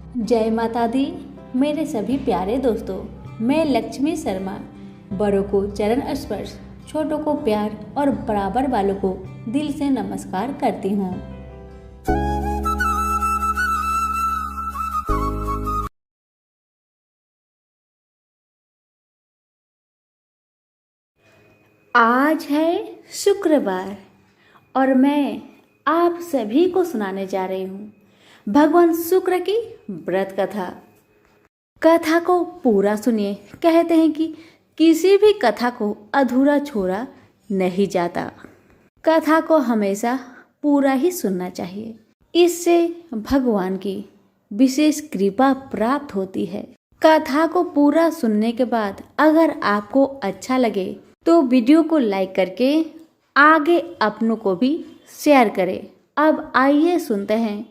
जय माता दी। मेरे सभी प्यारे दोस्तों, मैं लक्ष्मी शर्मा बड़ों को चरण स्पर्श, छोटों को प्यार और बराबर वालों को दिल से नमस्कार करती हूँ। आज है शुक्रवार और मैं आप सभी को सुनाने जा रही हूँ भगवान शुक्र की व्रत कथा। कथा को पूरा सुनिए। कहते हैं कि किसी भी कथा को अधूरा छोड़ा नहीं जाता। कथा को हमेशा पूरा ही सुनना चाहिए। इससे भगवान की विशेष कृपा प्राप्त होती है। कथा को पूरा सुनने के बाद अगर आपको अच्छा लगे तो वीडियो को लाइक करके आगे अपनों को भी शेयर करें। अब आइए सुनते हैं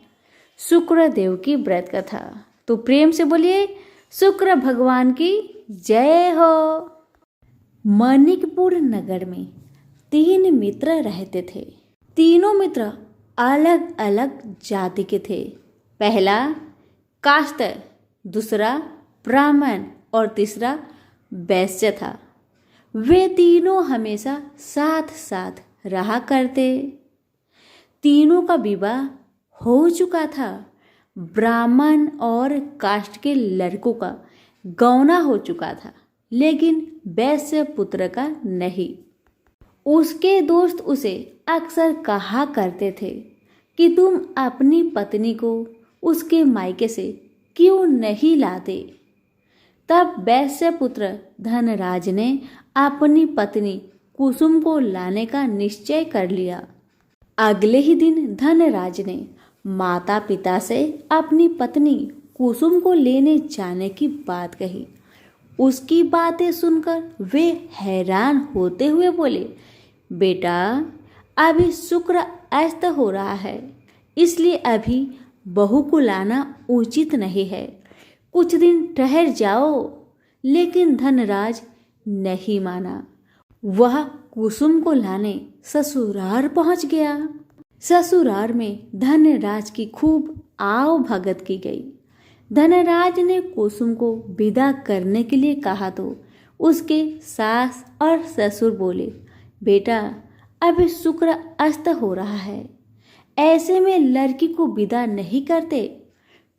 शुक्र देव की व्रत कथा। तो प्रेम से बोलिए शुक्र भगवान की जय हो। मणिकपुर नगर में 3 मित्र रहते थे। तीनों मित्र अलग अलग जाति के थे। पहला काष्ट, दूसरा ब्राह्मण और तीसरा वैश्य था। वे तीनों हमेशा साथ साथ रहा करते। तीनों का विवाह हो चुका था। ब्राह्मण और काष्ट के लड़कों का गौना हो चुका था, लेकिन वैश्य पुत्र का नहीं। उसके दोस्त उसे अक्सर कहा करते थे कि तुम अपनी पत्नी को उसके मायके से क्यों नहीं लाते। तब वैश्य पुत्र धनराज ने अपनी पत्नी कुसुम को लाने का निश्चय कर लिया। अगले ही दिन धनराज ने माता पिता से अपनी पत्नी कुसुम को लेने जाने की बात कही। उसकी बातें सुनकर वे हैरान होते हुए बोले, बेटा अभी शुक्र अस्त हो रहा है, इसलिए अभी बहू को लाना उचित नहीं है। कुछ दिन ठहर जाओ। लेकिन धनराज नहीं माना। वह कुसुम को लाने ससुराल पहुंच गया। ससुराल में धनराज की खूब आव भगत की गई। धनराज ने कुसुम को विदा करने के लिए कहा तो उसके सास और ससुर बोले, बेटा अभी शुक्र अस्त हो रहा है, ऐसे में लड़की को विदा नहीं करते।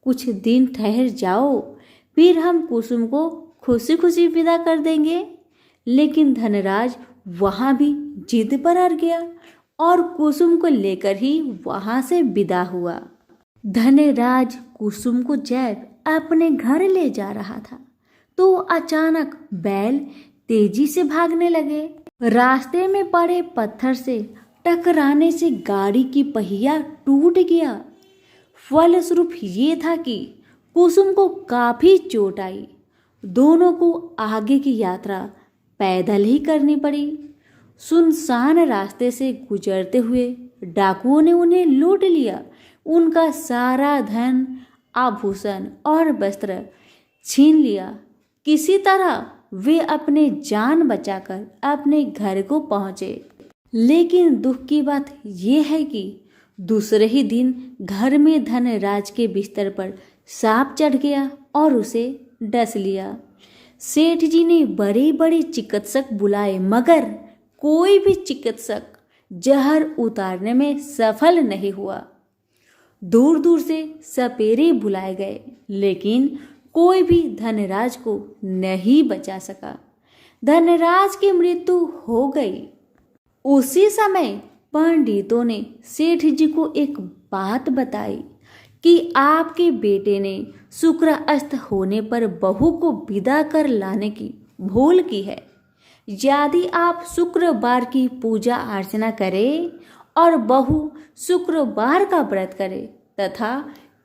कुछ दिन ठहर जाओ, फिर हम कुसुम को खुशी खुशी विदा कर देंगे। लेकिन धनराज वहां भी जिद पर अड़ गया और कुसुम को लेकर ही वहां से विदा हुआ। धनराज कुसुम को जब अपने घर ले जा रहा था तो अचानक बैल तेजी से भागने लगे। रास्ते में पड़े पत्थर से टकराने से गाड़ी की पहिया टूट गया। फलस्वरूप ये था कि कुसुम को काफी चोट आई। दोनों को आगे की यात्रा पैदल ही करनी पड़ी। सुनसान रास्ते से गुजरते हुए डाकुओं ने उन्हें लूट लिया। उनका सारा धन, आभूषण और वस्त्र छीन लिया। किसी तरह वे अपने जान बचाकर अपने घर को पहुंचे। लेकिन दुख की बात यह है कि दूसरे ही दिन घर में धनराज के बिस्तर पर सांप चढ़ गया और उसे डस लिया। सेठ जी ने बड़े बड़े चिकित्सक बुलाए, मगर कोई भी चिकित्सक जहर उतारने में सफल नहीं हुआ। दूर दूर से सपेरे बुलाए गए, लेकिन कोई भी धनराज को नहीं बचा सका। धनराज की मृत्यु हो गई। उसी समय पंडितों ने सेठ जी को एक बात बताई कि आपके बेटे ने शुक्र अस्त होने पर बहू को विदा कर लाने की भूल की है। यदि आप शुक्रवार की पूजा अर्चना करें और बहू शुक्रवार का व्रत करे तथा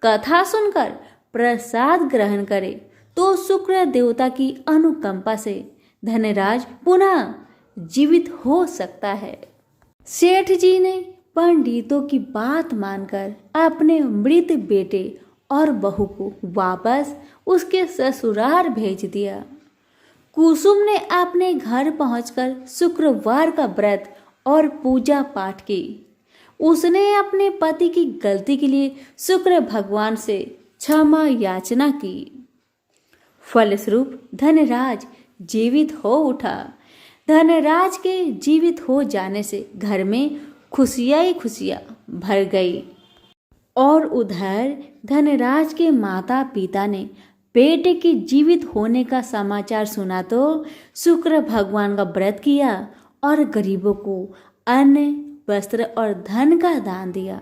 कथा सुनकर प्रसाद ग्रहण करे तो शुक्र देवता की अनुकंपा से धनराज पुनः जीवित हो सकता है। सेठ जी ने पंडितों की बात मानकर अपने मृत बेटे और बहू को वापस उसके ससुराल भेज दिया। कुसुम ने अपने घर पहुंचकर शुक्रवार का व्रत और पूजा पाठ की। उसने अपने पति की गलती के लिए शुक्र भगवान से क्षमा याचना की। फलस्वरूप धनराज जीवित हो उठा। धनराज के जीवित हो जाने से घर में खुशियां ही खुशियां भर गई। और उधर धनराज के माता पिता ने बेटे के जीवित होने का समाचार सुना तो शुक्र भगवान का व्रत किया और गरीबों को अन्न, वस्त्र और धन का दान दिया।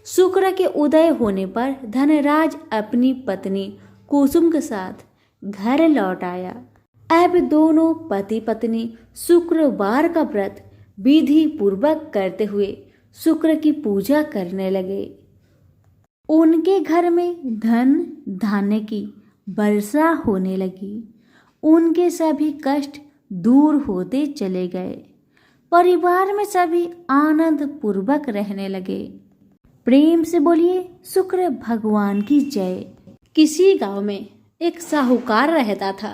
शुक्र के उदय होने पर धनराज अपनी पत्नी कुसुम के साथ घर लौट आया। अब दोनों पति पत्नी शुक्रवार का व्रत विधि पूर्वक करते हुए शुक्र की पूजा करने लगे। उनके घर में धन धान्य की वर्षा होने लगी। उनके सभी कष्ट दूर होते चले गए। परिवार में सभी आनंद पूर्वक रहने लगे। प्रेम से बोलिए शुक्र भगवान की जय। किसी गांव में एक साहूकार रहता था।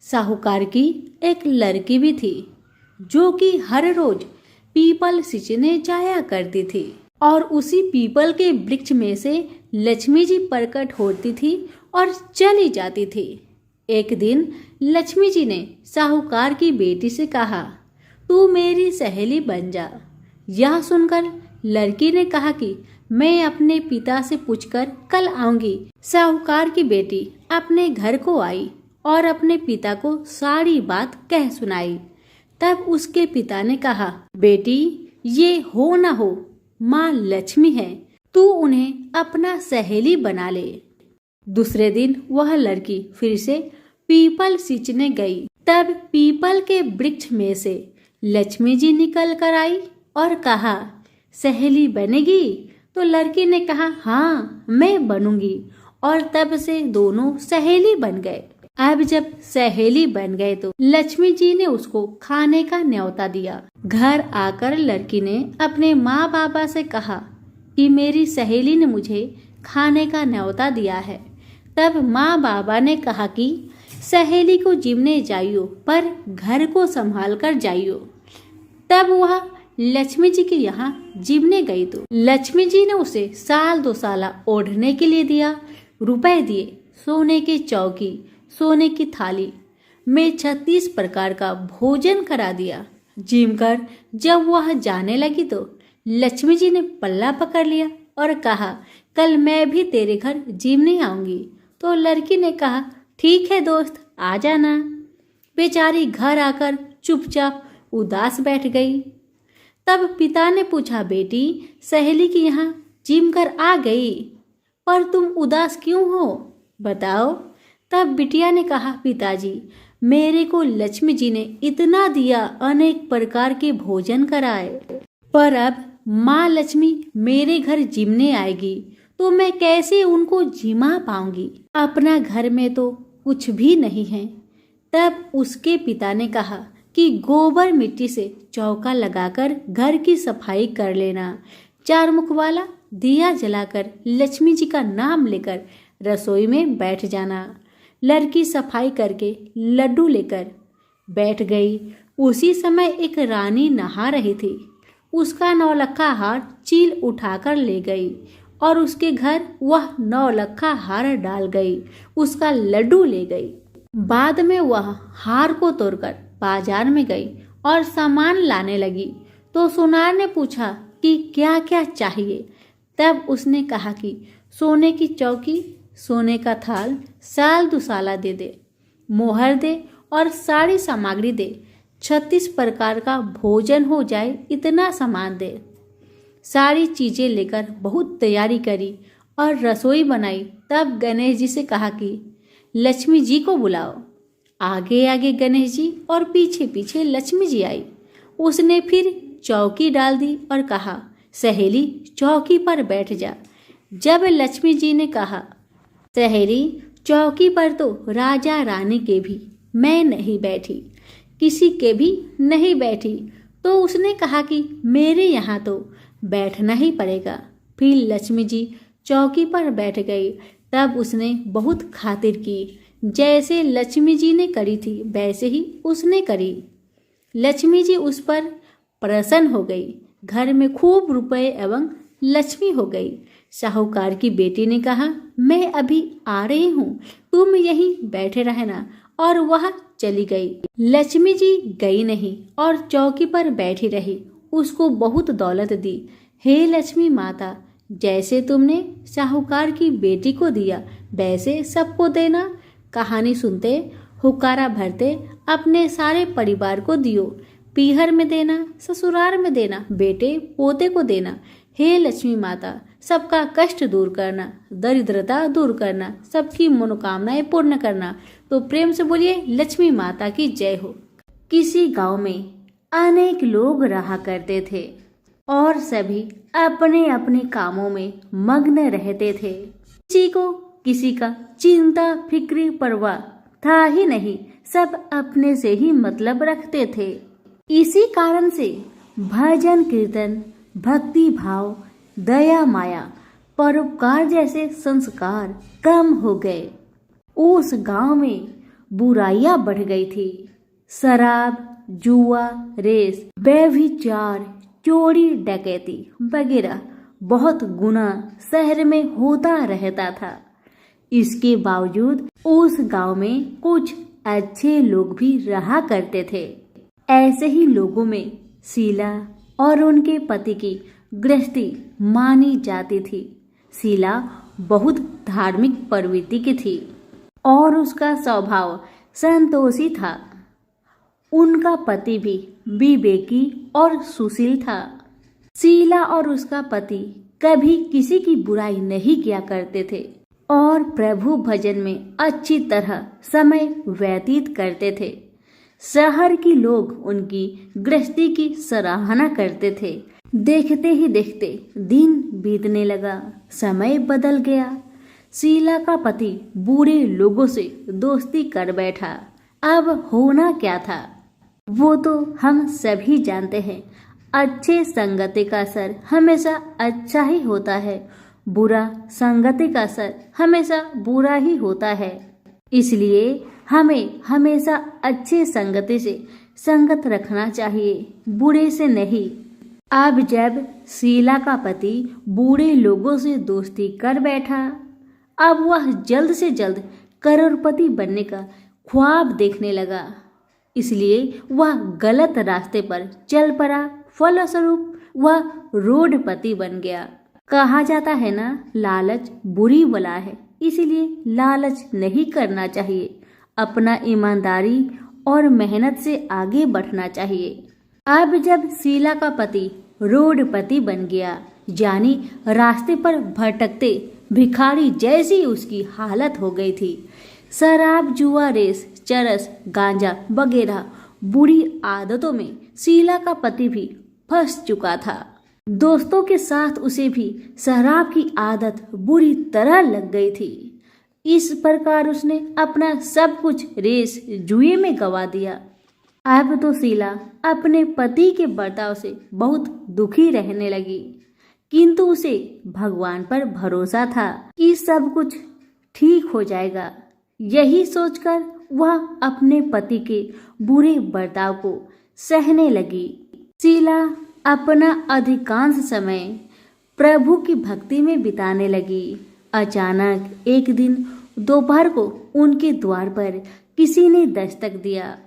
साहूकार की एक लड़की भी थी जो कि हर रोज पीपल सींचने जाया करती थी और उसी पीपल के वृक्ष में से लक्ष्मी जी प्रकट होती थी और चली जाती थी। एक दिन लक्ष्मी जी ने साहूकार की बेटी से कहा, तू मेरी सहेली बन जा। यह सुनकर लड़की ने कहा कि मैं अपने पिता से पूछकर कल आऊंगी। साहूकार की बेटी अपने घर को आई और अपने पिता को सारी बात कह सुनाई। तब उसके पिता ने कहा, बेटी ये हो न हो माँ लक्ष्मी है, तू उन्हें अपना सहेली बना ले। दूसरे दिन वह लड़की फिर से पीपल सींचने गई। तब पीपल के वृक्ष में से लक्ष्मी जी निकल कर आई और कहा, सहेली बनेगी? तो लड़की ने कहा, हाँ मैं बनूंगी। और तब से दोनों सहेली बन गए। अब जब सहेली बन गए तो लक्ष्मी जी ने उसको खाने का न्योता दिया। घर आकर लड़की ने अपने माँ बाबा से कहा कि मेरी सहेली ने मुझे खाने का न्योता दिया है। तब माँ बाबा ने कहा कि सहेली को जिमने जाइयो पर घर को संभाल कर जाइयो। तब वह लक्ष्मी जी के यहाँ जिमने गई तो लक्ष्मी जी ने उसे साल 2 साल ओढ़ने के लिए दिया। रुपए दिए, सोने की चौकी, सोने की थाली में 36 प्रकार का भोजन करा दिया। जिम कर जब वह जाने लगी तो लक्ष्मी जी ने पल्ला पकड़ लिया और कहा, कल मैं भी तेरे घर जिमने आऊंगी। तो लड़की ने कहा, ठीक है दोस्त आ जाना। बेचारी घर आकर चुपचाप उदास बैठ गई। तब पिता ने पूछा, बेटी सहेली के यहाँ जिम कर आ गई पर तुम उदास क्यों हो, बताओ। तब बिटिया ने कहा, पिताजी मेरे को लक्ष्मी जी ने इतना दिया, अनेक प्रकार के भोजन कराए, पर अब माँ लक्ष्मी मेरे घर जिमने आएगी तो मैं कैसे उनको जिमा पाऊंगी। अपना घर में तो कुछ भी नहीं है। तब उसके पिता ने कहा कि गोबर मिट्टी से चौका लगाकर घर की सफाई कर लेना। 4 मुख वाला दिया जलाकर लक्ष्मी जी का नाम लेकर रसोई में बैठ जाना। लड़की सफाई करके लड्डू लेकर बैठ गई। उसी समय एक रानी नहा रही थी। उसका 9 लक्खा हार चील उठाकर ले गई और उसके घर वह 9 लक्खा हार डाल गई, उसका लड्डू ले गई। बाद में वह हार को तोड़कर बाजार में गई और सामान लाने लगी तो सुनार ने पूछा कि क्या क्या चाहिए। तब उसने कहा कि सोने की चौकी, सोने का थाल, साल 2 साल दे दे, मोहर दे और सारी सामग्री दे, 36 प्रकार का भोजन हो जाए इतना सामान दे। सारी चीजें लेकर बहुत तैयारी करी और रसोई बनाई। तब गणेश जी से कहा कि लक्ष्मी जी को बुलाओ। आगे आगे गणेश जी और पीछे पीछे लक्ष्मी जी आई। उसने फिर चौकी डाल दी और कहा, सहेली चौकी पर बैठ जा। जब लक्ष्मी जी ने कहा, सहेली चौकी पर तो राजा रानी के भी मैं नहीं बैठी, किसी के भी नहीं बैठी, तो उसने कहा कि मेरे यहाँ तो बैठना ही पड़ेगा। फिर लक्ष्मी जी चौकी पर बैठ गई। तब उसने बहुत खातिर की। जैसे लक्ष्मी जी ने करी थी वैसे ही उसने करी। लक्ष्मी जी उस पर प्रसन्न हो गई। घर में खूब रुपए एवं लक्ष्मी हो गई। साहूकार की बेटी ने कहा, मैं अभी आ रही हूँ, तुम यहीं बैठे रहना। और वह चली गई। लक्ष्मी जी गई नहीं और चौकी पर बैठी रही। उसको बहुत दौलत दी। हे लक्ष्मी माता, जैसे तुमने साहूकार की बेटी को दिया वैसे सबको देना। कहानी सुनते, हुक्कारा भरते अपने सारे परिवार को दियो। पीहर में देना, ससुराल में देना, बेटे पोते को देना। हे लक्ष्मी माता, सबका कष्ट दूर करना, दरिद्रता दूर करना, सबकी मनोकामनाएं पूर्ण करना। तो प्रेम से बोलिए लक्ष्मी माता की जय हो। किसी गांव में अनेक लोग रहा करते थे और सभी अपने अपने कामों में मग्न रहते थे। किसी को किसी का चिंता फिक्री परवाह था ही नहीं। सब अपने से ही मतलब रखते थे। इसी कारण से भजन कीर्तन, भक्ति भाव, दया माया, परोपकार जैसे संस्कार कम हो गए। उस गांव में बुराइयां बढ़ गई थी। शराब, जुआ, रेस, व्यभिचार, चोरी डकैती वगैरह बहुत गुना शहर में होता रहता था। इसके बावजूद उस गांव में कुछ अच्छे लोग भी रहा करते थे। ऐसे ही लोगों में शीला और उनके पति की गृहस्थी मानी जाती थी। शीला बहुत धार्मिक प्रवृत्ति की थी और उसका स्वभाव संतोषी था। उनका पति भी विवेकी और सुशील था। शीला और उसका पति कभी किसी की बुराई नहीं किया करते थे और प्रभु भजन में अच्छी तरह समय व्यतीत करते थे। शहर के लोग उनकी गृहस्थी की सराहना करते थे। देखते ही देखते दिन बीतने लगा, समय बदल गया। शीला का पति बूढ़े लोगों से दोस्ती कर बैठा। अब होना क्या था वो तो हम सभी जानते हैं। अच्छे संगति का असर हमेशा अच्छा ही होता है, बुरा संगति का असर हमेशा बुरा ही होता है। इसलिए हमें हमेशा अच्छे संगति से संगत रखना चाहिए, बुरे से नहीं। अब जब शीला का पति बूढ़े लोगों से दोस्ती कर बैठा, अब वह जल्द से जल्द करोड़पति बनने का ख्वाब देखने लगा। इसलिए वह गलत रास्ते पर चल पड़ा। फलस्वरूप वह रोडपति बन गया। कहा जाता है ना, लालच बुरी बला है, इसलिए लालच नहीं करना चाहिए। अपना ईमानदारी और मेहनत से आगे बढ़ना चाहिए। अब जब शीला का पति रोडपति बन गया, यानी रास्ते पर भटकते भिखारी जैसी उसकी हालत हो गई थी। शराब, जुआ, रेस, चरस, गांजा वगैरह बुरी आदतों में शीला का पति भी फंस चुका था। दोस्तों के साथ उसे भी शराब की आदत बुरी तरह लग गई थी। इस प्रकार उसने अपना सब कुछ रेस जुए में गंवा दिया। अब तो शीला अपने पति के बर्ताव से बहुत दुखी रहने लगी, किंतु उसे भगवान पर भरोसा था कि सब कुछ ठीक हो जाएगा। यही सोचकर वह अपने पति के बुरे बर्ताव को सहने लगी। शीला अपना अधिकांश समय प्रभु की भक्ति में बिताने लगी। अचानक एक दिन दोपहर को उनके द्वार पर किसी ने दस्तक दिया।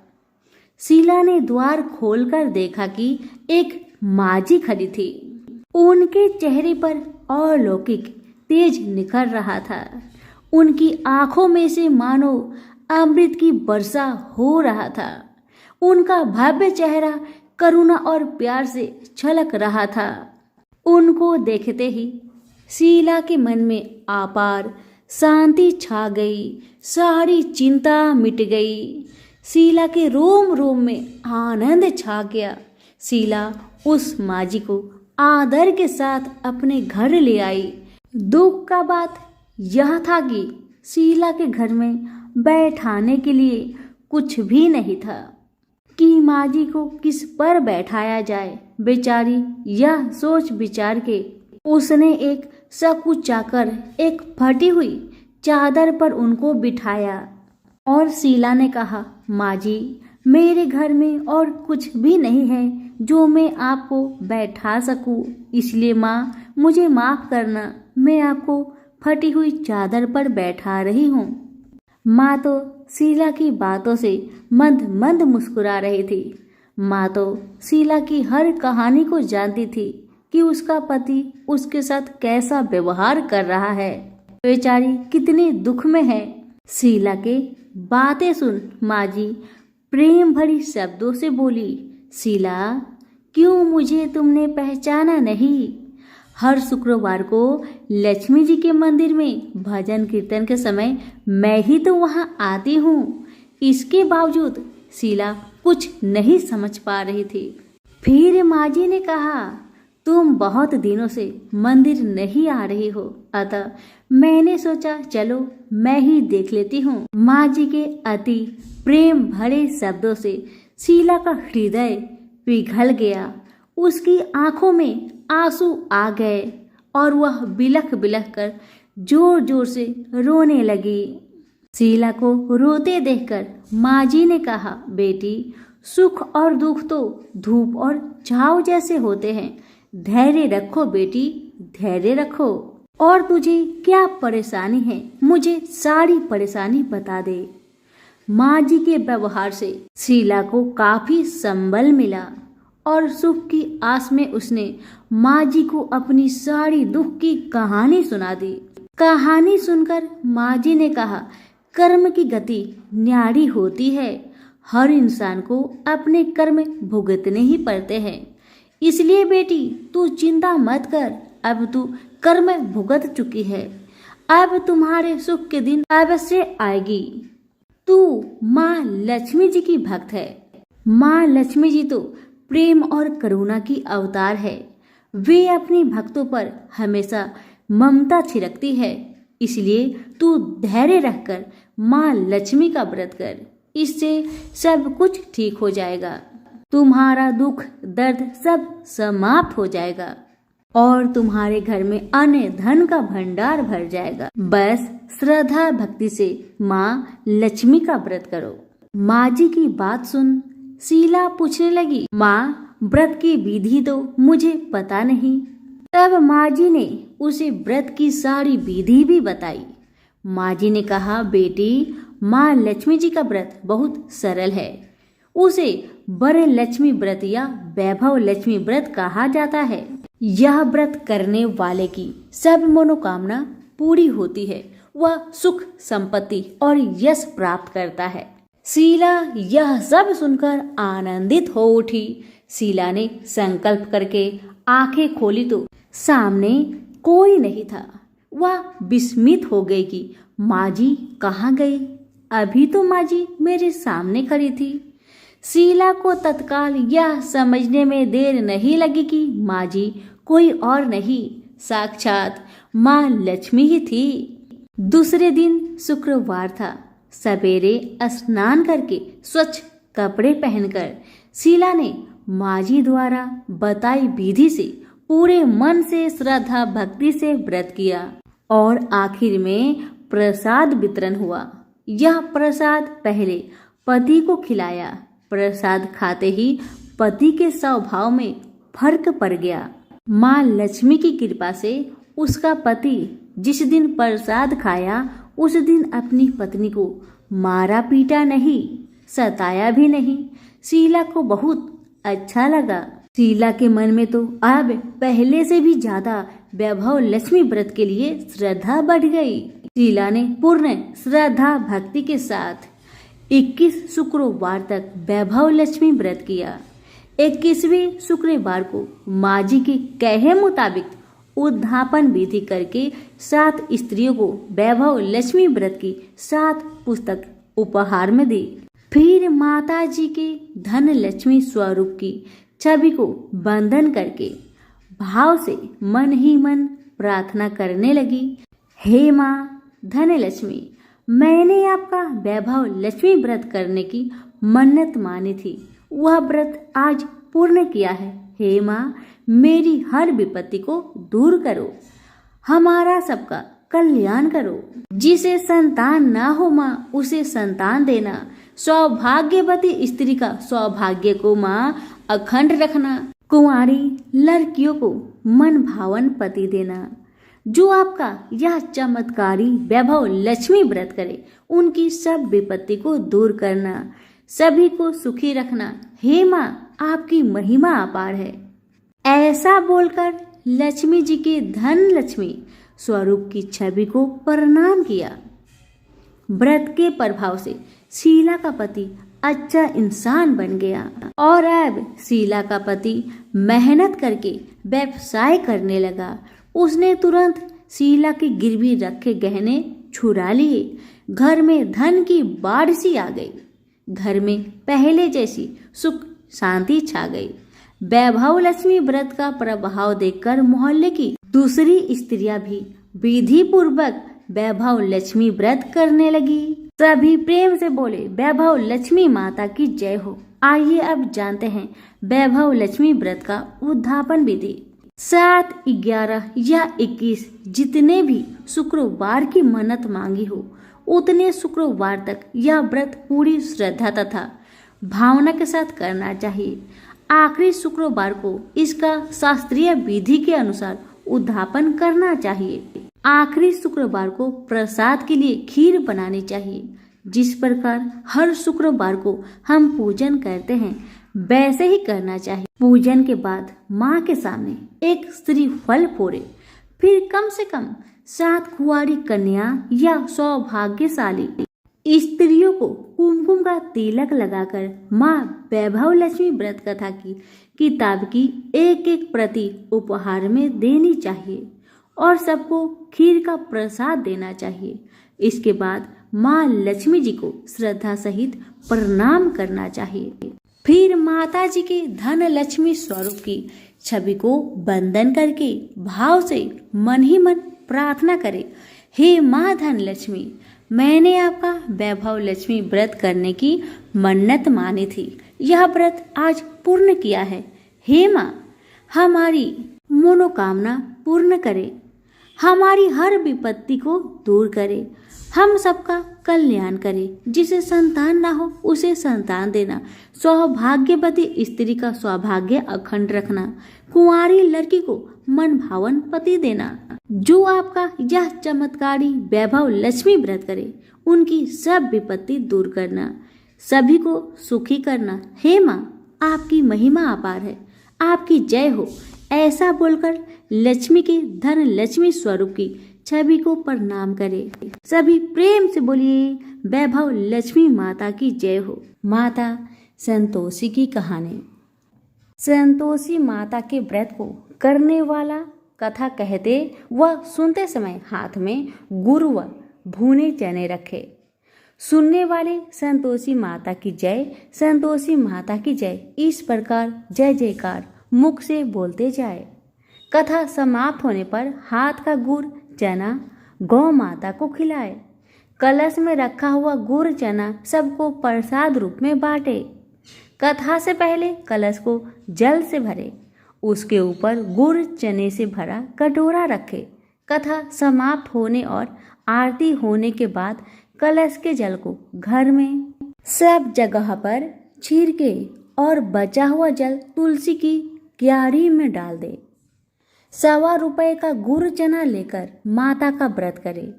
शीला ने द्वार खोलकर देखा कि एक माजी खड़ी थी। उनके चेहरे पर अलौकिक तेज निखर रहा था। उनकी आंखों में से मानो अमृत की वर्षा हो रहा था। उनका भव्य चेहरा करुणा और प्यार से छलक रहा था। उनको देखते ही शीला के मन में अपार शांति छा गई। सारी चिंता मिट गई। शीला के रोम रोम में आनंद छा गया। शीला उस माजी को आदर के साथ अपने घर ले आई। दुख का बात यह था कि शीला के घर में बैठाने के लिए कुछ भी नहीं था कि माजी को किस पर बैठाया जाए। बेचारी यह सोच विचार के उसने एक सकुचाकर एक फटी हुई चादर पर उनको बिठाया और शीला ने कहा, माजी, मेरे घर में और कुछ भी नहीं है जो मैं आपको बैठा सकूं, इसलिए माँ मुझे माफ करना। मैं आपको फटी हुई चादर पर बैठा रही हूँ। माँ तो शीला की बातों से मंद मंद मुस्कुरा रही थी। माँ तो शीला की हर कहानी को जानती थी कि उसका पति उसके साथ कैसा व्यवहार कर रहा है, बेचारी कितने दुख में है। शीला के बातें सुन माँ जी प्रेम भरी शब्दों से बोली, शीला, क्यों मुझे तुमने पहचाना नहीं? हर शुक्रवार को लक्ष्मी जी के मंदिर में भजन कीर्तन के समय मैं ही तो वहां आती हूँ। इसके बावजूद शीला कुछ नहीं समझ पा रही थी। फिर माँ जी ने कहा, तुम बहुत दिनों से मंदिर नहीं आ रही हो, अतः मैंने सोचा चलो मैं ही देख लेती हूँ। माँ जी के अति प्रेम भरे शब्दों से शीला का हृदय पिघल गया। उसकी आंखों में आंसू आ गए और वह बिलख बिलख कर जोर जोर से रोने लगी। शीला को रोते देखकर माँ जी ने कहा, बेटी, सुख और दुख तो धूप और छांव जैसे होते हैं। धैर्य रखो बेटी, धैर्य रखो। और तुझे क्या परेशानी है, मुझे सारी परेशानी बता दे। माँ जी के व्यवहार से शीला को काफी संबल मिला और सुख की आस में उसने माँ जी को अपनी सारी दुख की कहानी सुना दी। कहानी सुनकर माँ जी ने कहा, कर्म की गति न्यारी होती है। हर इंसान को अपने कर्म भुगतने ही पड़ते हैं। इसलिए बेटी तू चिंता मत कर, अब तू कर्म भुगत चुकी है। अब तुम्हारे सुख के दिन अवश्य आएगी। तू माँ लक्ष्मी जी की भक्त है। माँ लक्ष्मी जी तो प्रेम और करुणा की अवतार है। वे अपनी भक्तों पर हमेशा ममता छिड़कती है। इसलिए तू धैर्य रखकर माँ लक्ष्मी का व्रत कर, इससे सब कुछ ठीक हो जाएगा। तुम्हारा दुख दर्द सब समाप्त हो जाएगा और तुम्हारे घर में अन्न धन का भंडार भर जाएगा। बस श्रद्धा भक्ति से माँ लक्ष्मी का व्रत करो। माँ जी की बात सुन शीला पूछने लगी, माँ, व्रत की विधि तो मुझे पता नहीं। तब माँ जी ने उसे व्रत की सारी विधि भी बताई। माँ जी ने कहा, बेटी, माँ लक्ष्मी जी का व्रत बहुत सरल है। उसे वर लक्ष्मी व्रत या वैभव लक्ष्मी व्रत कहा जाता है। यह व्रत करने वाले की सब मनोकामना पूरी होती है। वह सुख संपत्ति और यश प्राप्त करता है। शीला यह सब सुनकर आनंदित हो उठी। शीला ने संकल्प करके आंखें खोली तो सामने कोई नहीं था। वह विस्मित हो गई कि माँ जी कहाँ गई? अभी तो माँ जी मेरे सामने खड़ी थी। शीला को तत्काल यह समझने में देर नहीं लगी कि माँ जी कोई और नहीं, साक्षात माँ लक्ष्मी ही थी। दूसरे दिन शुक्रवार था। सवेरे स्नान करके स्वच्छ कपड़े पहनकर शीला ने माँ जी द्वारा बताई विधि से पूरे मन से श्रद्धा भक्ति से व्रत किया और आखिर में प्रसाद वितरण हुआ। यह प्रसाद पहले पति को खिलाया। प्रसाद खाते ही पति के स्वभाव में फर्क पड़ गया। माँ लक्ष्मी की कृपा से उसका पति जिस दिन प्रसाद खाया उस दिन अपनी पत्नी को मारा पीटा नहीं, सताया भी नहीं। शीला को बहुत अच्छा लगा। शीला के मन में तो अब पहले से भी ज्यादा वैभव लक्ष्मी व्रत के लिए श्रद्धा बढ़ गई। शीला ने पूर्ण श्रद्धा भक्ति के साथ 21 शुक्रवार तक वैभव लक्ष्मी व्रत किया। 21वें शुक्रवार को माँ जी के कहे मुताबिक उद्धापन विधि करके 7 स्त्रियों को वैभव लक्ष्मी व्रत की 7 पुस्तक उपहार में दी। फिर माता जी के धन लक्ष्मी स्वरूप की छवि को बंधन करके भाव से मन ही मन प्रार्थना करने लगी, हे माँ धन लक्ष्मी, मैंने आपका वैभव लक्ष्मी व्रत करने की मन्नत मानी थी। वह व्रत आज पूर्ण किया है। हे माँ, मेरी हर विपत्ति को दूर करो, हमारा सबका कल्याण करो। जिसे संतान ना हो माँ, उसे संतान देना। सौभाग्यवती स्त्री का सौभाग्य को माँ अखंड रखना। कुंवारी लड़कियों को मन भावन पति देना। जो आपका यह चमत्कारी वैभव लक्ष्मी व्रत करे, उनकी सब विपत्ति को दूर करना, सभी को सुखी रखना। हे माँ, आपकी महिमा अपार है। ऐसा बोलकर लक्ष्मी जी के धन लक्ष्मी स्वरूप की छवि को प्रणाम किया। व्रत के प्रभाव से शीला का पति अच्छा इंसान बन गया और अब शीला का पति मेहनत करके व्यवसाय करने लगा। उसने तुरंत शीला के गिरवी रखे गहने छुड़ा लिए। घर में धन की बाढ़ सी आ गई। घर में पहले जैसी सुख शांति छा गई। वैभव लक्ष्मी व्रत का प्रभाव देखकर मोहल्ले की दूसरी स्त्रियां भी विधि पूर्वक वैभव लक्ष्मी व्रत करने लगी। सभी प्रेम से बोले, वैभव लक्ष्मी माता की जय हो। आइए अब जानते हैं वैभव लक्ष्मी व्रत का उद्यापन विधि। 7, 11 या 21 जितने भी शुक्रवार की मन्नत मांगी हो, उतने शुक्रवार तक यह व्रत पूरी श्रद्धा तथा भावना के साथ करना चाहिए। आखिरी शुक्रवार को इसका शास्त्रीय विधि के अनुसार उद्यापन करना चाहिए। आखिरी शुक्रवार को प्रसाद के लिए खीर बनानी चाहिए। जिस प्रकार हर शुक्रवार को हम पूजन करते हैं, वैसे ही करना चाहिए। पूजन के बाद माँ के सामने एक श्रीफल फोड़े, फिर कम से कम 7 कुंवारी कन्या या सौभाग्यशाली स्त्रियों को कुमकुम का तिलक लगाकर माँ वैभव लक्ष्मी व्रत कथा की किताब की एक प्रति उपहार में देनी चाहिए और सबको खीर का प्रसाद देना चाहिए। इसके बाद माँ लक्ष्मी जी को श्रद्धा सहित प्रणाम करना चाहिए। फिर माता जी के धन लक्ष्मी स्वरूप की छवि को वंदन करके भाव से मन ही मन प्रार्थना करे, हे माँ धन लक्ष्मी, मैंने आपका वैभव लक्ष्मी व्रत करने की मन्नत मानी थी। यह व्रत आज पूर्ण किया है। हे माँ, हमारी मनोकामना पूर्ण करे, हमारी हर विपत्ति को दूर करे, हम सबका कल्याण करे। जिसे संतान ना हो उसे संतान देना, सौभाग्यवती स्त्री का सौभाग्य अखंड रखना, कुंवारी लड़की को मन भावन पति देना। जो आपका यह चमत्कारी वैभव लक्ष्मी व्रत करे, उनकी सब विपत्ति दूर करना, सभी को सुखी करना। हे माँ, आपकी महिमा अपार है, आपकी जय हो। ऐसा बोलकर लक्ष्मी के धन लक्ष्मी स्वरूप की छवि को प्रणाम करे। सभी प्रेम से बोलिए, वैभव लक्ष्मी माता की जय हो। माता संतोषी की कहानी। संतोषी माता के व्रत को करने वाला कथा कहते व सुनते समय हाथ में गुड़ व भुने चने रखे। सुनने वाले संतोषी माता की जय, संतोषी माता की जय, इस प्रकार जय जयकार मुख से बोलते जाए। कथा समाप्त होने पर हाथ का गुड़ चना गौ माता को खिलाए। कलश में रखा हुआ गुड़ चना सबको प्रसाद रूप में बांटे। कथा से पहले कलश को जल से भरे, उसके ऊपर गुड़ चने से भरा कटोरा रखे। कथा समाप्त होने और आरती होने के बाद कलश के जल को घर में सब जगह पर छिड़के और बचा हुआ जल तुलसी की क्यारी में डाल दे। 1.25 रुपए का गुड़ चना लेकर माता का व्रत करे।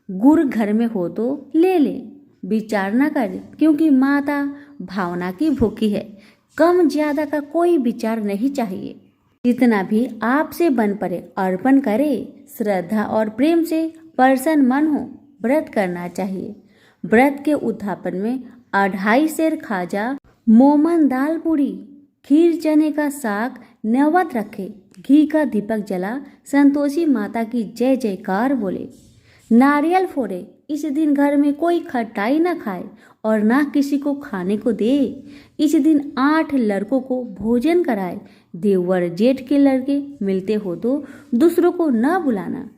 गुड़ घर में हो तो ले ले, विचार न करे, क्योंकि माता भावना की भूखी है। कम ज्यादा का कोई विचार नहीं चाहिए। जितना भी आपसे बन पड़े अर्पण करे। श्रद्धा और प्रेम से प्रसन्न मन हो व्रत करना चाहिए। व्रत के उद्यापन में 2.5 सेर खाजा, मोमन दाल पूरी, खीर चने का साग नैवेद्य रखे। घी का दीपक जला संतोषी माता की जय जयकार बोले। नारियल फोड़े। इस दिन घर में कोई खटाई न खाए और ना किसी को खाने को दे। इस दिन 8 लड़कों को भोजन कराए। देवर जेठ के लड़के मिलते हो तो दूसरों को न बुलाना।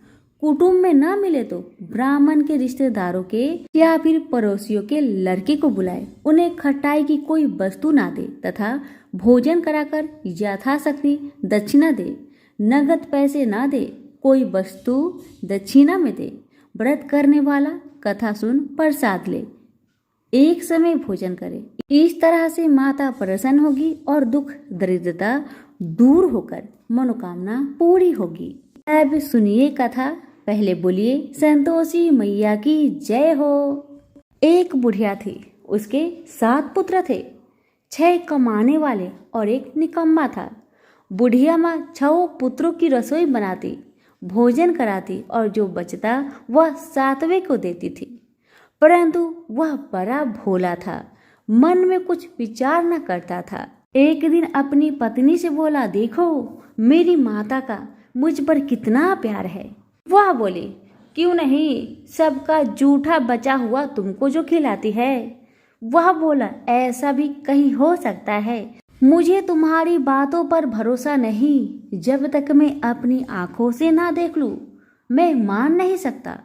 कुटुंब में न मिले तो ब्राह्मण के रिश्तेदारों के या फिर पड़ोसियों के लड़के को बुलाए। उन्हें खटाई की कोई वस्तु ना दे तथा भोजन कराकर यथाशक्ति दक्षिणा दे। नगद पैसे ना दे, कोई वस्तु दक्षिणा में दे। व्रत करने वाला कथा सुन प्रसाद ले, एक समय भोजन करे। इस तरह से माता प्रसन्न होगी और दुख दरिद्रता दूर होकर मनोकामना पूरी होगी। अब सुनिए कथा, पहले बोलिए संतोषी मैया की जय हो। एक बुढ़िया थी, उसके 7 पुत्र थे। 6 कमाने वाले और एक निकम्मा था। बुढ़िया माँ 6 पुत्रों की रसोई बनाती, भोजन कराती और जो बचता वह 7वें को देती थी। परंतु वह बड़ा भोला था, मन में कुछ विचार न करता था। एक दिन अपनी पत्नी से बोला, देखो मेरी माता का मुझ पर कितना प्यार है। वह बोली, क्यों नहीं, सबका जूठा बचा हुआ तुमको जो खिलाती है। वह बोला, ऐसा भी कहीं हो सकता है, मुझे तुम्हारी बातों पर भरोसा नहीं। जब तक मैं अपनी आंखों से ना देख लूं, मैं मान नहीं सकता।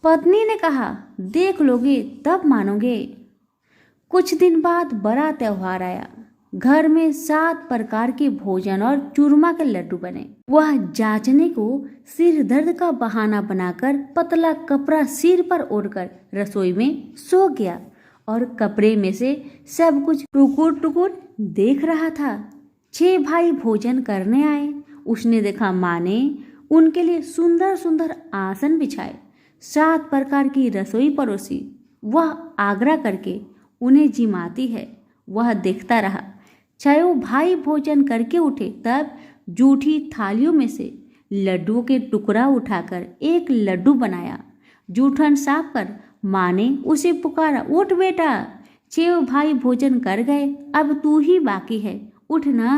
पत्नी ने कहा, देख लोगे तब मानोगे। कुछ दिन बाद बड़ा त्योहार आया। घर में 7 प्रकार के भोजन और चूरमा के लड्डू बने। वह जांचने को सिर दर्द का बहाना बनाकर पतला कपड़ा सिर पर ओढ़कर रसोई में सो गया और कपड़े में से सब कुछ टुकुर टुकुर देख रहा था। 6 भाई भोजन करने आए। उसने देखा माँ ने उनके लिए सुंदर सुंदर आसन बिछाए, 7 प्रकार की रसोई परोसी। वह आग्रह करके उन्हें जिमाती है। वह देखता रहा। 6 भाई भोजन करके उठे, तब जूठी थालियों में से लड्डुओं के टुकड़ा उठाकर एक लड्डू बनाया। जूठन साफ कर माँ ने उसे पुकारा, उठ बेटा, 6 भाई भोजन कर गए, अब तू ही बाकी है, उठ ना,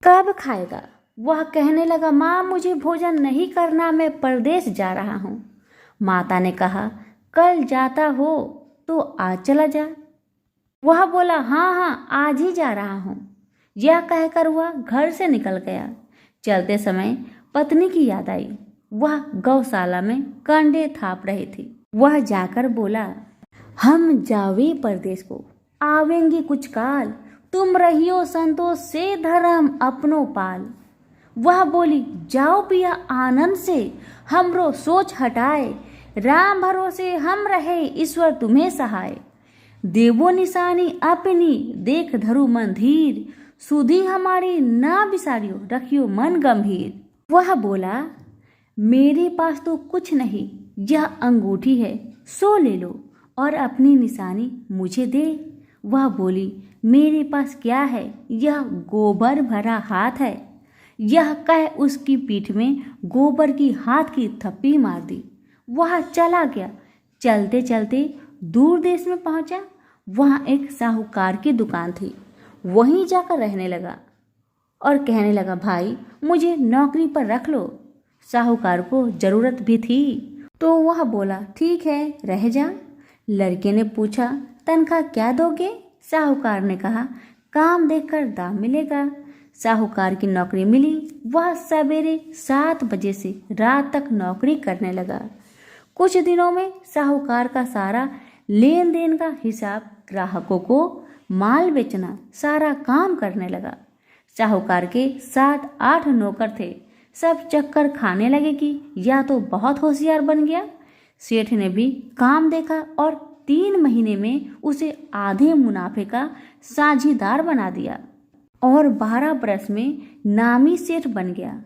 कब खाएगा। वह कहने लगा, माँ मुझे भोजन नहीं करना, मैं परदेश जा रहा हूँ। माता ने कहा, कल जाता हो तो आज चला जा। वह बोला, हाँ हाँ आज ही जा रहा हूँ। यह कहकर वह घर से निकल गया। चलते समय पत्नी की याद आई। वह गौशाला में कंडे थाप रही थी। वह जाकर बोला, हम जावे परदेश को, आवेंगे कुछ काल, तुम रहियो संतोष से धर्म अपनो पाल। वह बोली, जाओ पिया आनंद से, हमरो सोच हटाए, राम भरोसे हम रहे, ईश्वर तुम्हें सहाय। देवो निशानी अपनी, देख धरु मन धीर, सुधी हमारी ना बिसारियो, रखियो मन गंभीर। वह बोला, मेरे पास तो कुछ नहीं, यह अंगूठी है, सो ले लो और अपनी निशानी मुझे दे। वह बोली, मेरे पास क्या है, यह गोबर भरा हाथ है। यह कह उसकी पीठ में गोबर की हाथ की थप्पी मार दी। वह चला गया। चलते चलते दूर देश में पहुंचा। वहाँ एक साहूकार की दुकान थी। वहीं जाकर रहने लगा और कहने लगा, भाई मुझे नौकरी पर रख लो। साहूकार को जरूरत भी थी तो वह बोला, ठीक है रह जा। लड़के ने पूछा, तनख्वाह क्या दोगे? साहूकार ने कहा, काम देखकर दाम मिलेगा। साहूकार की नौकरी मिली। वह सवेरे 7 बजे से रात तक नौकरी करने लगा। कुछ दिनों में साहूकार का सारा लेन देन का हिसाब, ग्राहकों को माल बेचना, सारा काम करने लगा। साहूकार के 7-8 नौकर थे। सब चक्कर खाने लगे कि या तो बहुत होशियार बन गया। सेठ ने भी काम देखा और 3 महीने में उसे आधे मुनाफे का साझीदार बना दिया और 12 बरस में नामी सेठ बन गया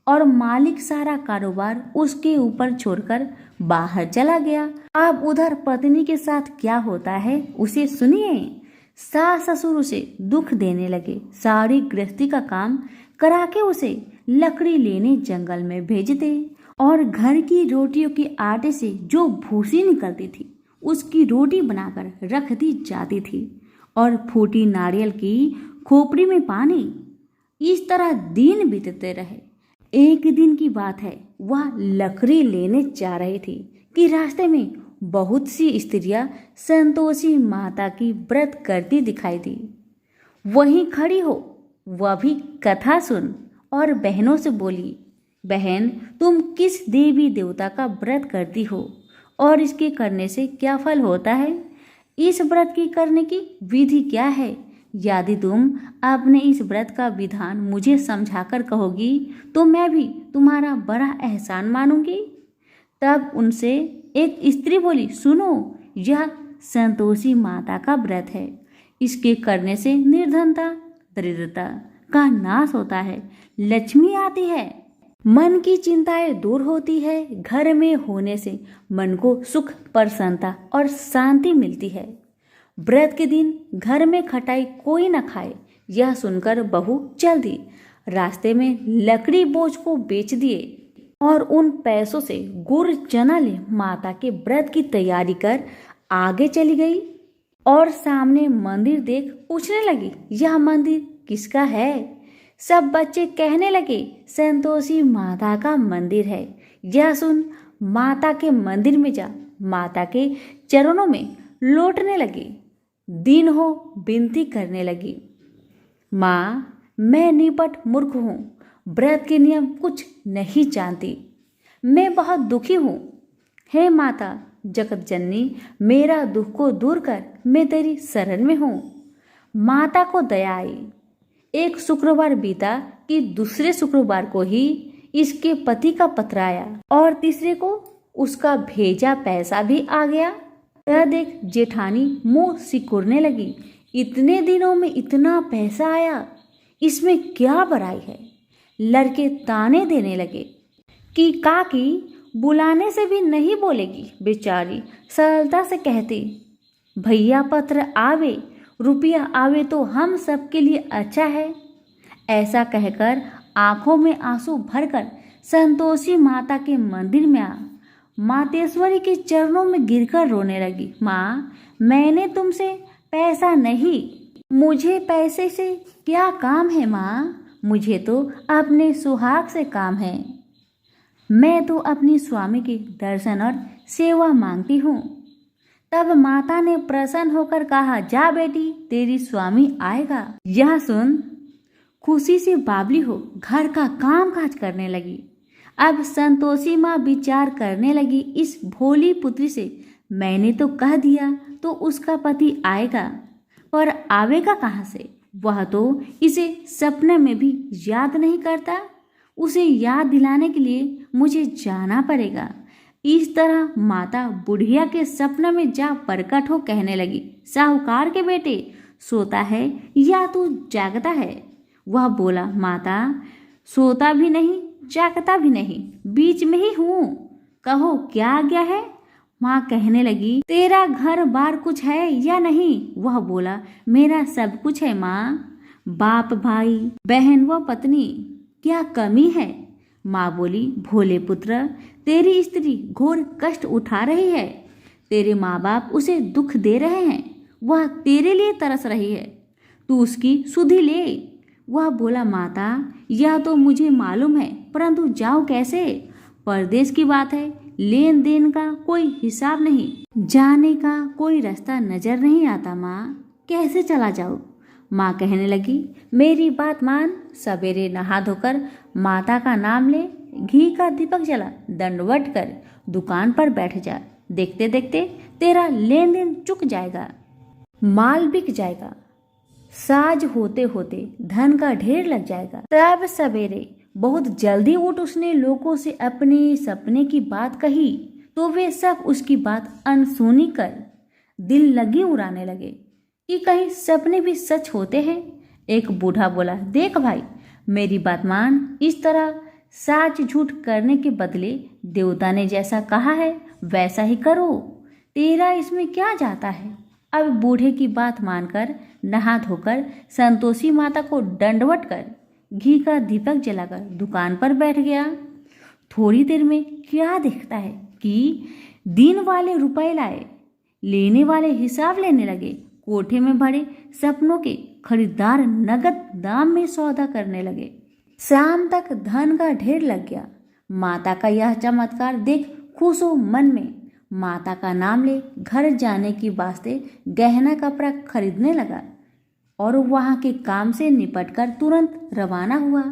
और मालिक सारा कारोबार उसके ऊपर छोड़कर बाहर चला गया। अब उधर पत्नी के साथ क्या होता है उसे सुनिए। सास ससुर उसे दुख देने लगे। सारी गृहस्थी का काम करा के उसे लकड़ी लेने जंगल में भेजते और घर की रोटियों के आटे से जो भूसी निकलती थी उसकी रोटी बनाकर रख दी जाती थी और फूटी नारियल की खोपड़ी में पानी। इस तरह दिन बीतते रहे। एक दिन की बात है, वह लकड़ी लेने जा रही थी कि रास्ते में बहुत सी स्त्रियां संतोषी माता की व्रत करती दिखाई दी। वहीं खड़ी हो वह भी कथा सुन और बहनों से बोली, बहन तुम किस देवी देवता का व्रत करती हो और इसके करने से क्या फल होता है? इस व्रत की करने की विधि क्या है? यदि तुम अपने इस व्रत का विधान मुझे समझाकर कहोगी तो मैं भी तुम्हारा बड़ा एहसान मानूंगी। तब उनसे एक स्त्री बोली, सुनो, यह संतोषी माता का व्रत है। इसके करने से निर्धनता, दरिद्रता का नाश होता है, लक्ष्मी आती है। मन की चिंताएं दूर होती है। घर में होने से मन को सुख, प्रसन्नता और शांति मिलती है। व्रत के दिन घर में खटाई कोई न खाए, यह सुनकर बहू चल दी। रास्ते में लकड़ी बोझ को बेच दिए और उन पैसों से गुड़ चना ले माता के व्रत की तैयारी कर आगे चली गई और सामने मंदिर देख पूछने लगी, यह मंदिर किसका है? सब बच्चे कहने लगे, संतोषी माता का मंदिर है। यह सुन माता के मंदिर में जा माता के चरणों में लौटने लगी। दिन हो विनती करने लगी, माँ मैं निपट मूर्ख हूँ, व्रत के नियम कुछ नहीं जानती, मैं बहुत दुखी हूँ। हे माता जगत जननी, मेरा दुख को दूर कर, मैं तेरी शरण में हूँ। माता को दया आई। एक शुक्रवार बीता कि दूसरे शुक्रवार को ही इसके पति का पत्र आया और तीसरे को उसका भेजा पैसा भी आ गया। यह देख जेठानी मुंह सिकुड़ने लगी, इतने दिनों में इतना पैसा आया, इसमें क्या बुराई है? लड़के ताने देने लगे कि काकी बुलाने से भी नहीं बोलेगी। बेचारी सरलता से कहती, भैया पत्र आवे, रुपया आवे तो हम सबके लिए अच्छा है। ऐसा कहकर आंखों में आंसू भरकर संतोषी माता के मंदिर में आ मातेश्वरी के चरणों में गिरकर रोने लगी। माँ मैंने तुमसे पैसा नहीं, मुझे पैसे से क्या काम है माँ, मुझे तो अपने सुहाग से काम है। मैं तो अपनी स्वामी के दर्शन और सेवा मांगती हूँ। तब माता ने प्रसन्न होकर कहा, जा बेटी तेरी स्वामी आएगा। यह सुन खुशी से बावली हो घर का काम काज करने लगी। अब संतोषी माँ विचार करने लगी, इस भोली पुत्री से मैंने तो कह दिया तो उसका पति आएगा, पर आवेगा कहाँ से? वह तो इसे सपने में भी याद नहीं करता। उसे याद दिलाने के लिए मुझे जाना पड़ेगा। इस तरह माता बुढ़िया के सपने में जा प्रकट हो कहने लगी, साहूकार के बेटे सोता है या तू जागता है? वह बोला, माता सोता भी नहीं जागता भी नहीं, बीच में ही हूँ, कहो क्या आज्ञा है? माँ कहने लगी, तेरा घर बार कुछ है या नहीं? वह बोला, मेरा सब कुछ है माँ, बाप भाई बहन व पत्नी, क्या कमी है? माँ बोली, भोले पुत्र तेरी स्त्री घोर कष्ट उठा रही है, तेरे माँ बाप उसे दुख दे रहे हैं, वह तेरे लिए तरस रही है, तू उसकी सुधि ले। वह बोला, माता यह तो मुझे मालूम है, परंतु जाऊँ कैसे? परदेश की बात है, लेन देन का कोई हिसाब नहीं, जाने का कोई रास्ता नजर नहीं आता माँ, कैसे चला जाऊँ? माँ कहने लगी, मेरी बात मान, सवेरे नहा धोकर माता का नाम ले, घी का दीपक जला, दंडवत कर दुकान पर बैठ जा, देखते देखते तेरा लेन देन चुक जाएगा, माल बिक जाएगा, साज होते होते धन का ढेर लग जाएगा। तब सवेरे बहुत जल्दी उठ उसने लोगों से अपने सपने की बात कही, तो वे सब उसकी बात अनसुनी कर दिल लगी उड़ाने लगे कि कहीं सपने भी सच होते हैं। एक बूढ़ा बोला, देख भाई मेरी बात मान, इस तरह साच झूठ करने के बदले देवता ने जैसा कहा है वैसा ही करो, तेरा इसमें क्या जाता है? अब बूढ़े की बात मानकर नहा धोकर संतोषी माता को दंडवत कर घी का दीपक जलाकर दुकान पर बैठ गया। थोड़ी देर में क्या देखता है कि दिन वाले रुपए लाए, लेने वाले हिसाब लेने लगे, कोठे में भरे सपनों के खरीदार नगद दाम में सौदा करने लगे। शाम तक धन का ढेर लग गया। माता का यह चमत्कार देख खुश हो मन में माता का नाम ले घर जाने की वास्ते गहना कपड़ा खरीदने लगा और वहाँ के काम से निपटकर तुरंत रवाना हुआ।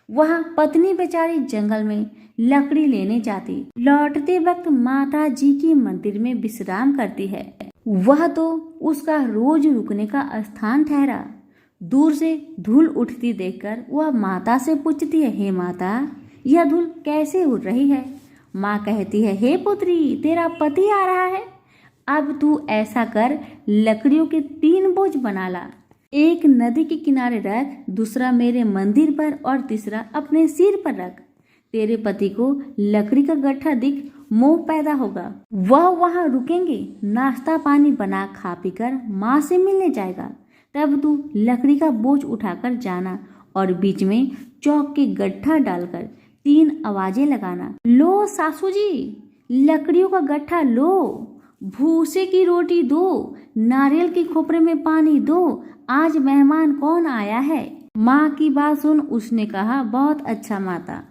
वहाँ पत्नी बेचारी जंगल में लकड़ी लेने जाती, लौटते वक्त माता जी की मंदिर में विश्राम करती है। वह तो उसका रोज रुकने का स्थान ठहरा। दूर से धूल उठती देखकर वह माता से पूछती है, हे माता यह धूल कैसे उड़ रही है? माँ कहती है, हे पुत्री तेरा पति आ रहा है, अब तू ऐसा कर लकड़ियों के 3 बोझ बना ला, एक नदी के किनारे रख, दूसरा मेरे मंदिर पर और तीसरा अपने सिर पर रख। तेरे पति को लकड़ी का गट्ठा दिख मोह पैदा होगा। वह वहां रुकेंगे, नाश्ता पानी बना खा पीकर माँ से मिलने जाएगा। तब तू लकड़ी का बोझ उठाकर जाना और बीच में चौक के गट्ठा डालकर 3 आवाजें लगाना, लो सासू जी, लकड़ियों का गट्ठा लो, भूसे की रोटी दो, नारियल के खोपरे में पानी दो, आज मेहमान कौन आया है। माँ की बात सुन उसने कहा, बहुत अच्छा माता,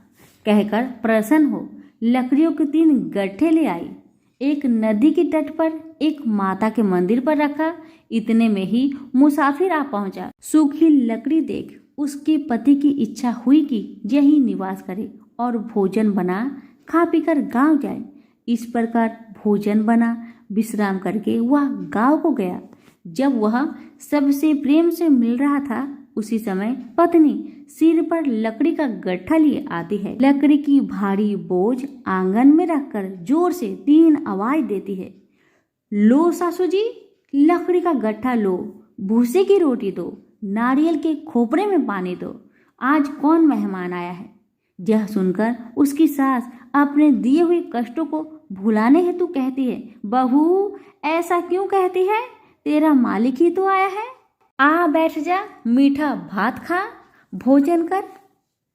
कहकर प्रसन्न हो लकड़ियों के 3 गट्ठे ले आई। एक नदी के तट पर, एक माता के मंदिर पर रखा। इतने में ही मुसाफिर आ पहुंचा। सूखी लकड़ी देख उसके पति की इच्छा हुई कि यही निवास करे और भोजन बना खा पीकर गांव जाए। इस प्रकार भोजन बना विश्राम करके वह गांव को गया। जब वह सबसे प्रेम से मिल रहा था, उसी समय पत्नी सिर पर लकड़ी का गट्ठा लिए आती है। लकड़ी की भारी बोझ आंगन में रखकर जोर से 3 आवाज देती है, लो सासू जी, लकड़ी का गट्ठा लो, भूसे की रोटी दो, नारियल के खोपरे में पानी दो, आज कौन मेहमान आया है। यह सुनकर उसकी सास अपने दिए हुए कष्टों को भुलाने हेतु कहती है, बहू ऐसा क्यों कहती है, तेरा मालिक ही तो आया है। आ बैठ जा, मीठा भात खा, भोजन कर,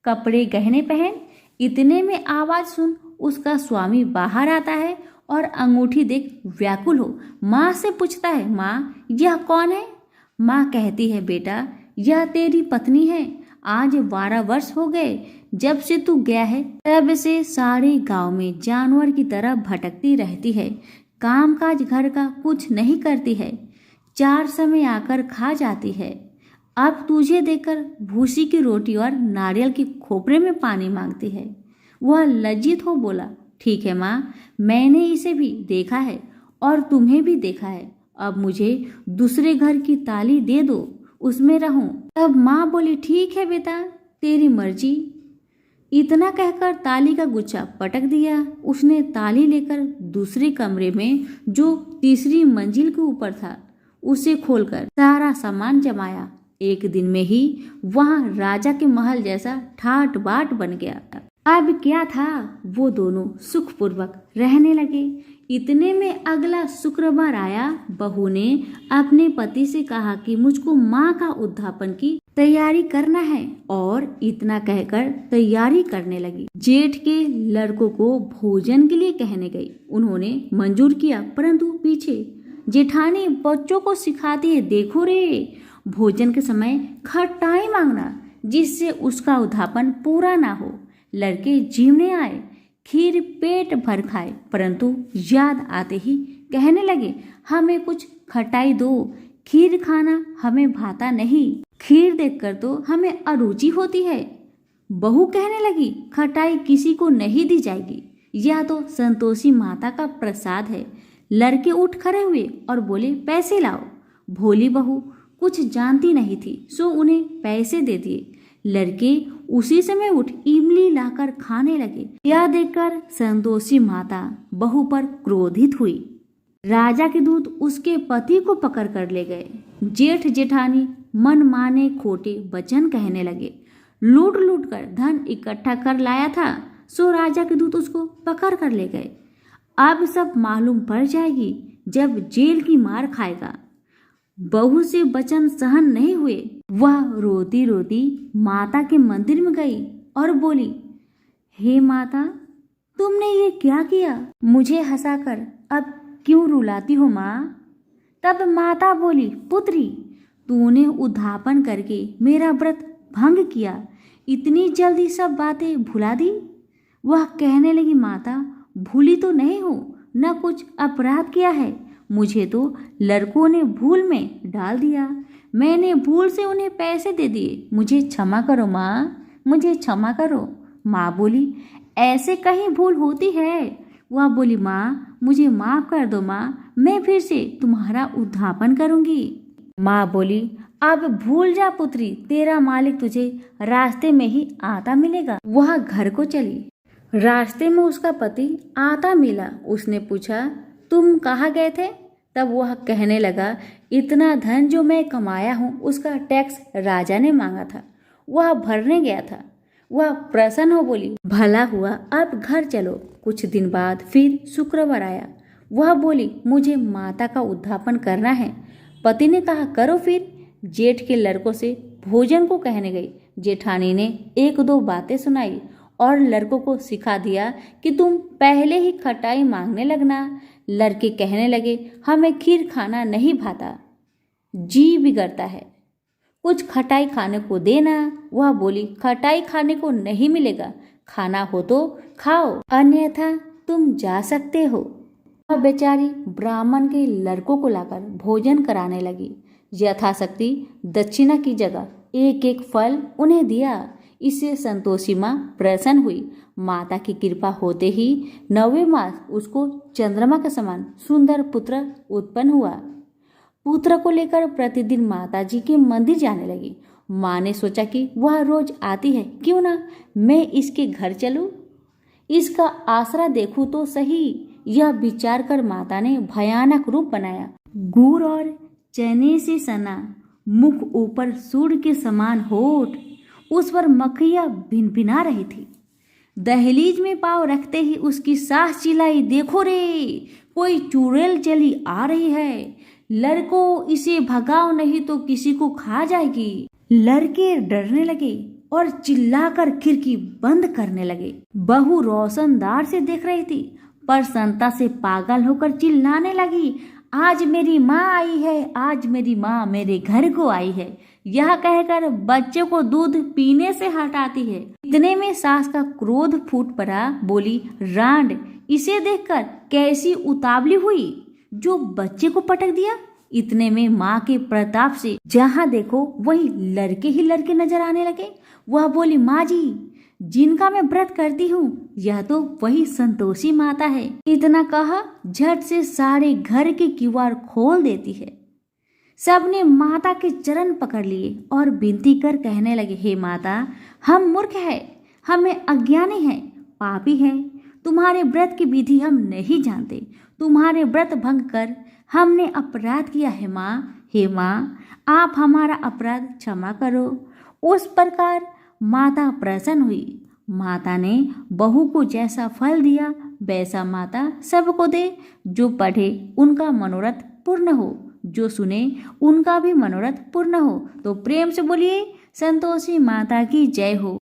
कपड़े गहने पहन। इतने में आवाज सुन उसका स्वामी बाहर आता है और अंगूठी देख व्याकुल हो माँ से पूछता है, माँ यह कौन है। माँ कहती है, बेटा यह तेरी पत्नी है। आज 12 वर्ष हो गए जब से तू गया है, तब से सारे गांव में जानवर की तरह भटकती रहती है, काम काज घर का कुछ नहीं करती है, 4 समय आकर खा जाती है। अब तुझे देखकर भूसी की रोटी और नारियल के खोपरे में पानी मांगती है। वह लज्जित हो बोला, ठीक है माँ, मैंने इसे भी देखा है और तुम्हें भी देखा है। अब मुझे दूसरे घर की ताली दे दो, उसमें रहूं। तब माँ बोली, ठीक है बेटा, तेरी मर्जी। इतना कहकर ताली का गुच्छा पटक दिया। उसने ताली लेकर दूसरे कमरे में जो तीसरी मंजिल के ऊपर था उसे खोलकर सारा सामान जमाया। एक दिन में ही वहां राजा के महल जैसा ठाट बाट बन गया। अब क्या था, वो दोनों सुखपूर्वक रहने लगे। इतने में अगला शुक्रवार आया। बहू ने अपने पति से कहा कि मुझको माँ का उद्यापन की तैयारी करना है और इतना कहकर तैयारी करने लगी। जेठ के लड़कों को भोजन के लिए कहने गई। उन्होंने मंजूर किया, परंतु पीछे जेठानी बच्चों को सिखाती है, देखो रे, भोजन के समय खटाई मांगना जिससे उसका उद्यापन पूरा ना हो। लड़के जीवने आए, खीर पेट भर खाए, परंतु याद आते ही कहने लगे, हमें कुछ खटाई दो, खीर खाना हमें भाता नहीं, खीर देखकर तो हमें अरुचि होती है। बहू कहने लगी, खटाई किसी को नहीं दी जाएगी, यह तो संतोषी माता का प्रसाद है। लड़के उठ खड़े हुए और बोले, पैसे लाओ। भोली बहू कुछ जानती नहीं थी, सो उन्हें पैसे दे दिए। लड़के उसी समय उठ इमली लाकर खाने लगे। यह देखकर संतोषी माता बहू पर क्रोधित हुई। राजा के दूत उसके पति को पकड़ कर ले गए। जेठ जेठानी मन माने खोटे वचन कहने लगे। लूट लूट कर धन इकट्ठा कर लाया था, सो राजा के दूत उसको पकड़ कर ले गए। अब सब मालूम पड़ जाएगी जब जेल की मार खाएगा। बहू से वचन सहन नहीं हुए। वह रोती रोती माता के मंदिर में गई और बोली, हे माता, तुमने ये क्या किया, मुझे हंसाकर अब क्यों रुलाती हो माँ। तब माता बोली, पुत्री, तूने उद्यापन करके मेरा व्रत भंग किया, इतनी जल्दी सब बातें भुला दी। वह कहने लगी, माता, भूली तो नहीं हो, न कुछ अपराध किया है, मुझे तो लड़कों ने भूल में डाल दिया, मैंने भूल से उन्हें पैसे दे दिए, मुझे क्षमा करो माँ, मुझे क्षमा करो। माँ बोली, ऐसे कहीं भूल होती है। वह बोली, माँ मुझे माफ कर दो माँ, मैं फिर से तुम्हारा उद्यापन करूंगी। माँ बोली, अब भूल जा पुत्री, तेरा मालिक तुझे रास्ते में ही आता मिलेगा। वह घर को चली। रास्ते में उसका पति आता मिला। उसने पूछा, तुम कहाँ गए थे? तब वह कहने लगा, इतना धन जो मैं कमाया हूँ उसका टैक्स राजा ने मांगा था, वह भरने गया था। वह प्रसन्न हो बोली, भला हुआ, अब घर चलो। कुछ दिन बाद फिर शुक्रवार आया। वह बोली, मुझे माता का उद्यापन करना है। पति ने कहा, करो फिर। जेठ के लड़कों से भोजन को कहने गई। जेठानी ने एक दो बातें सुनाई और लड़कों को सिखा दिया कि तुम पहले ही खटाई मांगने लगना। लड़के कहने लगे, हमें खीर खाना नहीं भाता, जी बिगड़ता है, कुछ खटाई खाने को देना। वह बोली, खटाई खाने को नहीं मिलेगा, खाना हो तो खाओ, अन्यथा तुम जा सकते हो। वह बेचारी ब्राह्मण के लड़कों को लाकर भोजन कराने लगी। यथाशक्ति दक्षिणा की जगह एक एक फल उन्हें दिया। इससे संतोषी माँ प्रसन्न हुई। माता की कृपा होते ही 9वें मास उसको चंद्रमा के समान सुंदर पुत्र उत्पन्न हुआ। पुत्र को लेकर प्रतिदिन माता जी के मंदिर जाने लगी। माँ ने सोचा कि वह रोज आती है, क्यों ना मैं इसके घर चलूं, इसका आसरा देखूं तो सही। यह विचार कर माता ने भयानक रूप बनाया। गुड़ और चने से सना मुख, ऊपर सूर्य के समान होठ, उस पर मक्खियां भिनभिना रही थी। दहलीज में पांव रखते ही उसकी सास चिल्लाई, देखो रे, कोई चुड़ैल चली आ रही है, लड़को इसे भगाओ नहीं तो किसी को खा जाएगी। लड़के डरने लगे और चिल्लाकर खिड़की बंद करने लगे। बहू रोशनदार से देख रही थी, प्रसन्नता से पागल होकर चिल्लाने लगी, आज मेरी माँ आई है, आज मेरी माँ मेरे घर को आई है। यह कहकर बच्चे को दूध पीने से हटाती है। इतने में सास का क्रोध फूट पड़ा। बोली, रांड, इसे देखकर कैसी उतावली हुई जो बच्चे को पटक दिया। इतने में माँ के प्रताप से जहाँ देखो वही लड़के ही लड़के नजर आने लगे। वह बोली, माँ जी, जिनका मैं व्रत करती हूँ, यह तो वही संतोषी माता है। इतना कहा झट से सारे घर के किवाड़ खोल देती है। सबने माता के चरण पकड़ लिए और विनती कर कहने लगे, हे माता, हम मूर्ख हैं, हमें अज्ञानी हैं, पापी हैं, तुम्हारे व्रत की विधि हम नहीं जानते, तुम्हारे व्रत भंग कर हमने अपराध किया है माँ। हे माँ, आप हमारा अपराध क्षमा करो। उस प्रकार माता प्रसन्न हुई। माता ने बहू को जैसा फल दिया वैसा माता सबको दे। जो पढ़े उनका मनोरथ पूर्ण हो, जो सुने उनका भी मनोरथ पूर्ण हो। तो प्रेम से बोलिए, संतोषी माता की जय हो।